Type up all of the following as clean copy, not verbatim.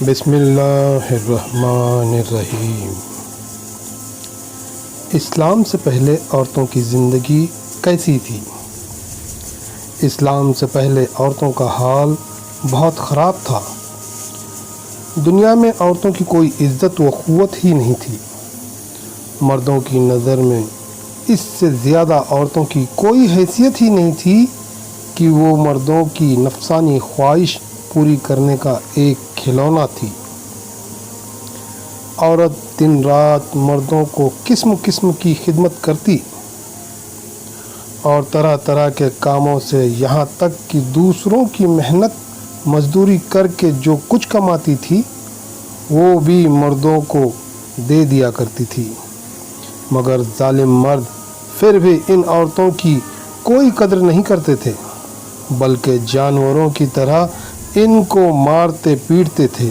بسم اللہ الرحمن الرحیم۔ اسلام سے پہلے عورتوں کی زندگی کیسی تھی؟ اسلام سے پہلے عورتوں کا حال بہت خراب تھا۔ دنیا میں عورتوں کی کوئی عزت و قوت ہی نہیں تھی۔ مردوں کی نظر میں اس سے زیادہ عورتوں کی کوئی حیثیت ہی نہیں تھی کہ وہ مردوں کی نفسانی خواہش پوری کرنے کا ایک کھلونا تھی۔ عورت دن رات مردوں کو قسم قسم کی خدمت کرتی اور طرح طرح کے کاموں سے، یہاں تک کہ دوسروں کی محنت مزدوری کر کے جو کچھ کماتی تھی وہ بھی مردوں کو دے دیا کرتی تھی۔ مگر ظالم مرد پھر بھی ان عورتوں کی کوئی قدر نہیں کرتے تھے، بلکہ جانوروں کی طرح ان کو مارتے پیٹتے تھے۔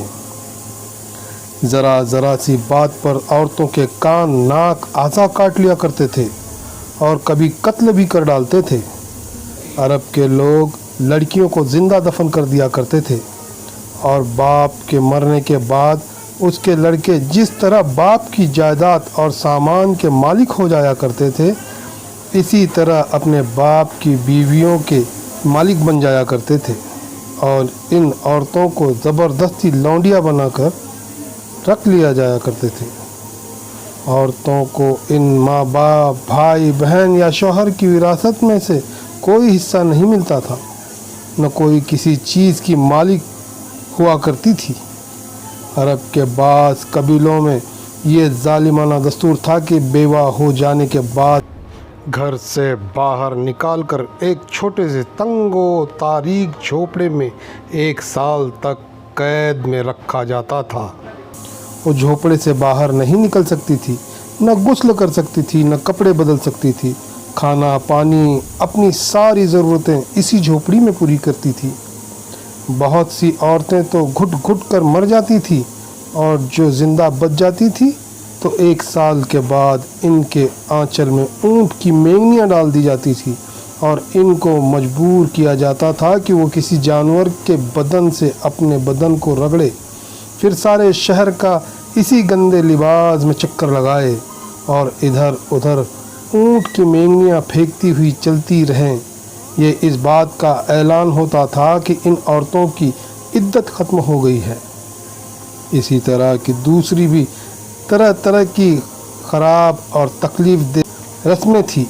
ذرا ذرا سی بات پر عورتوں کے کان، ناک، اعضاء کاٹ لیا کرتے تھے اور کبھی قتل بھی کر ڈالتے تھے۔ عرب کے لوگ لڑکیوں کو زندہ دفن کر دیا کرتے تھے اور باپ کے مرنے کے بعد اس کے لڑکے جس طرح باپ کی جائیداد اور سامان کے مالک ہو جایا کرتے تھے، اسی طرح اپنے باپ کی بیویوں کے مالک بن جایا کرتے تھے اور ان عورتوں کو زبردستی لونڈیاں بنا کر رکھ لیا جایا کرتے تھے۔ عورتوں کو ان ماں باپ، بھائی بہن یا شوہر کی وراثت میں سے کوئی حصہ نہیں ملتا تھا، نہ کوئی کسی چیز کی مالک ہوا کرتی تھی۔ عرب کے بعض قبیلوں میں یہ ظالمانہ دستور تھا کہ بیوہ ہو جانے کے بعد گھر سے باہر نکال کر ایک چھوٹے سے تنگ و تاریک جھوپڑے میں 1 سال تک قید میں رکھا جاتا تھا۔ وہ جھوپڑے سے باہر نہیں نکل سکتی تھی، نہ غسل کر سکتی تھی، نہ کپڑے بدل سکتی تھی۔ کھانا، پانی، اپنی ساری ضرورتیں اسی جھوپڑی میں پوری کرتی تھی۔ بہت سی عورتیں تو گھٹ گھٹ کر مر جاتی تھی اور جو زندہ بچ جاتی تھی تو 1 سال کے بعد ان کے آنچل میں اونٹ کی مینگنیاں ڈال دی جاتی تھی اور ان کو مجبور کیا جاتا تھا کہ وہ کسی جانور کے بدن سے اپنے بدن کو رگڑے، پھر سارے شہر کا اسی گندے لباس میں چکر لگائے اور ادھر ادھر اونٹ کی مینگنیاں پھینکتی ہوئی چلتی رہیں۔ یہ اس بات کا اعلان ہوتا تھا کہ ان عورتوں کی عدت ختم ہو گئی ہے۔ اسی طرح کی دوسری بھی طرح طرح کی خراب اور تکلیف دہ رسمیں تھیں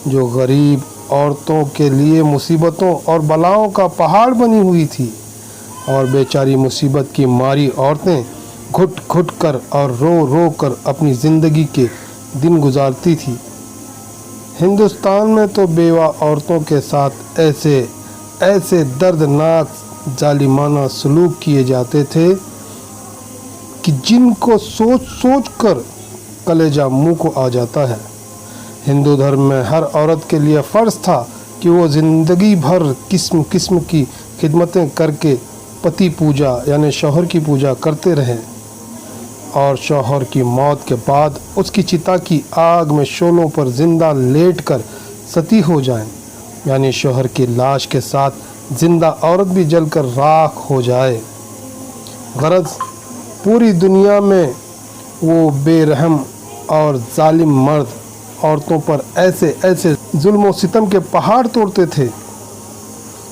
جو غریب عورتوں کے لیے مصیبتوں اور بلاؤں کا پہاڑ بنی ہوئی تھی، اور بیچاری مصیبت کی ماری عورتیں گھٹ گھٹ کر اور رو رو کر اپنی زندگی کے دن گزارتی تھی۔ ہندوستان میں تو بیوہ عورتوں کے ساتھ ایسے دردناک ظالمانہ سلوک کیے جاتے تھے کہ جن کو سوچ سوچ کر کلیجہ منہ کو آ جاتا ہے۔ ہندو دھرم میں ہر عورت کے لیے فرض تھا کہ وہ زندگی بھر قسم قسم کی خدمتیں کر کے پتی پوجا یعنی شوہر کی پوجا کرتے رہیں اور شوہر کی موت کے بعد اس کی چتا کی آگ میں شعلوں پر زندہ لیٹ کر ستی ہو جائیں، یعنی شوہر کی لاش کے ساتھ زندہ عورت بھی جل کر راکھ ہو جائے۔ غرض پوری دنیا میں وہ بے رحم اور ظالم مرد عورتوں پر ایسے ظلم و ستم کے پہاڑ توڑتے تھے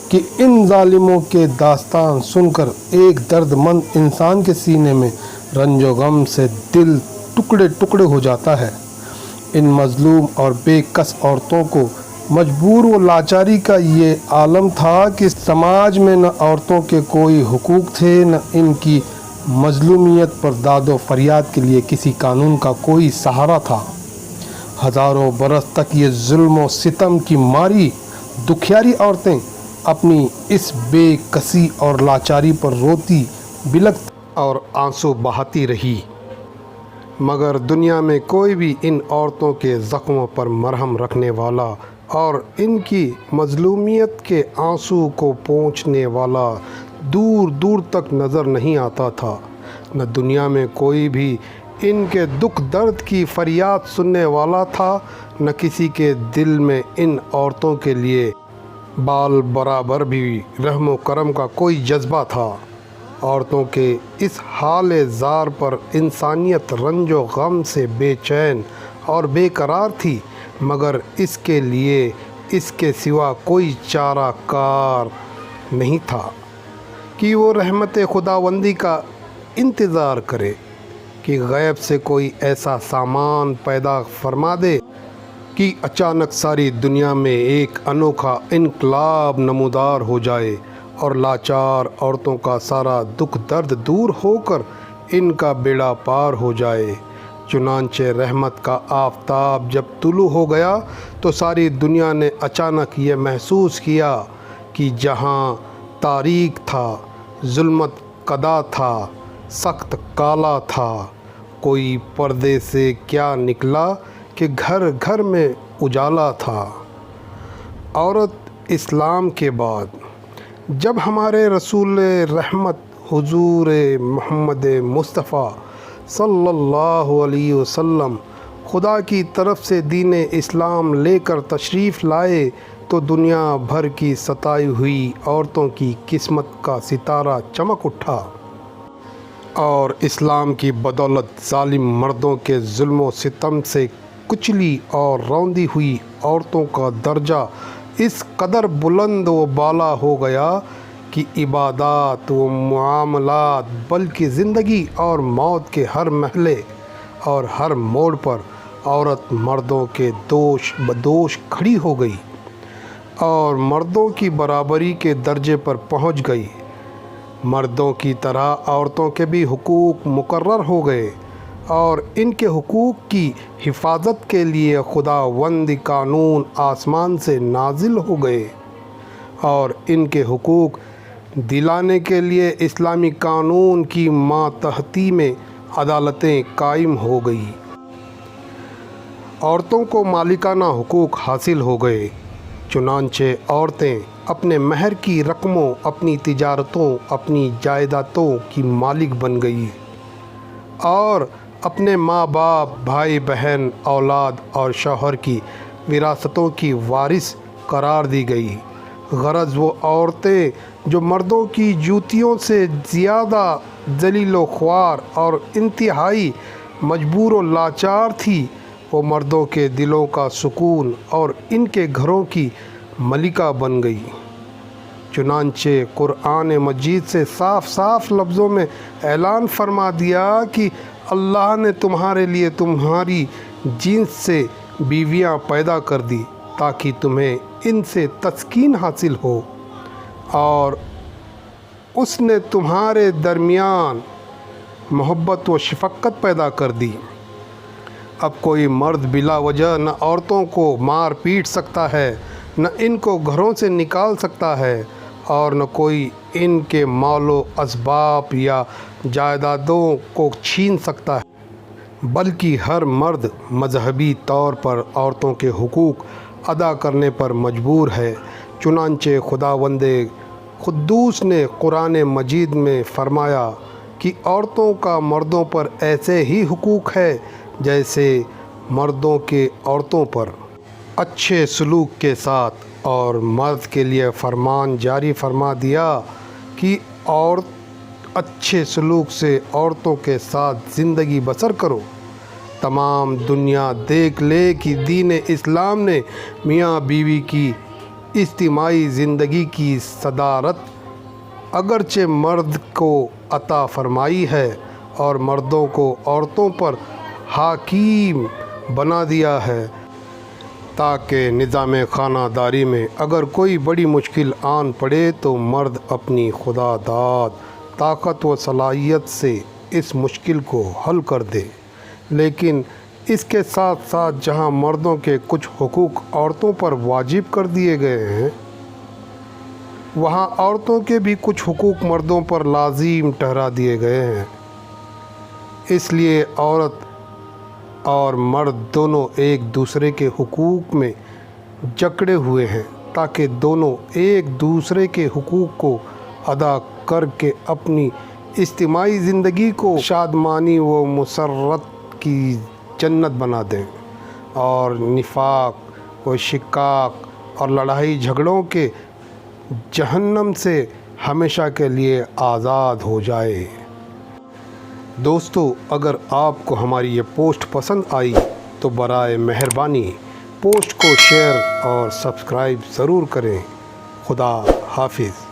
کہ ان ظالموں کے داستان سن کر ایک درد مند انسان کے سینے میں رنج و غم سے دل ٹکڑے ٹکڑے ہو جاتا ہے۔ ان مظلوم اور بے کس عورتوں کو مجبور و لاچاری کا یہ عالم تھا کہ سماج میں نہ عورتوں کے کوئی حقوق تھے، نہ ان کی مظلومیت پر داد و فریاد کے لیے کسی قانون کا کوئی سہارا تھا۔ ہزاروں برس تک یہ ظلم و ستم کی ماری دکھیاری عورتیں اپنی اس بے کسی اور لاچاری پر روتی بلکتی اور آنسو بہاتی رہی، مگر دنیا میں کوئی بھی ان عورتوں کے زخموں پر مرہم رکھنے والا اور ان کی مظلومیت کے آنسو کو پونچھنے والا دور دور تک نظر نہیں آتا تھا۔ نہ دنیا میں کوئی بھی ان کے دکھ درد کی فریاد سننے والا تھا، نہ کسی کے دل میں ان عورتوں کے لیے بال برابر بھی رحم و کرم کا کوئی جذبہ تھا۔ عورتوں کے اس حال زار پر انسانیت رنج و غم سے بے چین اور بے قرار تھی، مگر اس کے لیے اس کے سوا کوئی چارہ کار نہیں تھا کہ وہ رحمت خداوندی کا انتظار کرے کہ غیب سے کوئی ایسا سامان پیدا فرما دے کہ اچانک ساری دنیا میں ایک انوکھا انقلاب نمودار ہو جائے اور لاچار عورتوں کا سارا دکھ درد دور ہو کر ان کا بیڑا پار ہو جائے۔ چنانچہ رحمت کا آفتاب جب طلوع ہو گیا تو ساری دنیا نے اچانک یہ محسوس کیا کہ جہاں تاریک تھا، ظلمت قدا تھا، سخت کالا تھا، کوئی پردے سے کیا نکلا کہ گھر گھر میں اجالا تھا۔ عورت اسلام کے بعد جب ہمارے رسول رحمت حضور محمد مصطفیٰ صلی اللہ علیہ وسلم خدا کی طرف سے دین اسلام لے کر تشریف لائے تو دنیا بھر کی ستائی ہوئی عورتوں کی قسمت کا ستارہ چمک اٹھا اور اسلام کی بدولت ظالم مردوں کے ظلم و ستم سے کچلی اور روندی ہوئی عورتوں کا درجہ اس قدر بلند و بالا ہو گیا کہ عبادات و معاملات بلکہ زندگی اور موت کے ہر مرحلے اور ہر موڑ پر عورت مردوں کے دوش بدوش کھڑی ہو گئی اور مردوں کی برابری کے درجے پر پہنچ گئی۔ مردوں کی طرح عورتوں کے بھی حقوق مقرر ہو گئے اور ان کے حقوق کی حفاظت کے لیے خداوند قانون آسمان سے نازل ہو گئے اور ان کے حقوق دلانے کے لیے اسلامی قانون کی ماتحتی میں عدالتیں قائم ہو گئی۔ عورتوں کو مالکانہ حقوق حاصل ہو گئے، چنانچہ عورتیں اپنے مہر کی رقموں، اپنی تجارتوں، اپنی جائیدادوں کی مالک بن گئی اور اپنے ماں باپ، بھائی بہن، اولاد اور شوہر کی وراثتوں کی وارث قرار دی گئی۔ غرض وہ عورتیں جو مردوں کی جوتیوں سے زیادہ ذلیل و خوار اور انتہائی مجبور و لاچار تھی، وہ مردوں کے دلوں کا سکون اور ان کے گھروں کی ملکہ بن گئی۔ چنانچہ قرآن مجید سے صاف صاف لفظوں میں اعلان فرما دیا کہ اللہ نے تمہارے لیے تمہاری جنس سے بیویاں پیدا کر دی تاکہ تمہیں ان سے تسکین حاصل ہو، اور اس نے تمہارے درمیان محبت و شفقت پیدا کر دی۔ اب کوئی مرد بلا وجہ نہ عورتوں کو مار پیٹ سکتا ہے، نہ ان کو گھروں سے نکال سکتا ہے، اور نہ کوئی ان کے مال و اسباب یا جائیدادوں کو چھین سکتا ہے، بلکہ ہر مرد مذہبی طور پر عورتوں کے حقوق ادا کرنے پر مجبور ہے۔ چنانچہ خداوند قدوس نے قرآن مجید میں فرمایا کہ عورتوں کا مردوں پر ایسے ہی حقوق ہے جیسے مردوں کے عورتوں پر، اچھے سلوک کے ساتھ، اور مرد کے لیے فرمان جاری فرما دیا کہ اچھے سلوک سے عورتوں کے ساتھ زندگی بسر کرو۔ تمام دنیا دیکھ لے کہ دین اسلام نے میاں بیوی کی اجتماعی زندگی کی صدارت اگرچہ مرد کو عطا فرمائی ہے اور مردوں کو عورتوں پر حاکم بنا دیا ہے، تاکہ نظام خانہ داری میں اگر کوئی بڑی مشکل آن پڑے تو مرد اپنی خدا داد طاقت و صلاحیت سے اس مشکل کو حل کر دے۔ لیکن اس کے ساتھ ساتھ جہاں مردوں کے کچھ حقوق عورتوں پر واجب کر دیے گئے ہیں، وہاں عورتوں کے بھی کچھ حقوق مردوں پر لازم ٹھہرا دیے گئے ہیں۔ اس لیے عورت اور مرد دونوں ایک دوسرے کے حقوق میں جکڑے ہوئے ہیں تاکہ دونوں ایک دوسرے کے حقوق کو ادا کر کے اپنی اجتماعی زندگی کو شادمانی و مسرت کی جنت بنا دیں اور نفاق و شقاق اور لڑائی جھگڑوں کے جہنم سے ہمیشہ کے لیے آزاد ہو جائے۔ دوستو، اگر آپ کو ہماری یہ پوسٹ پسند آئی تو برائے مہربانی پوسٹ کو شیئر اور سبسکرائب ضرور کریں۔ خدا حافظ۔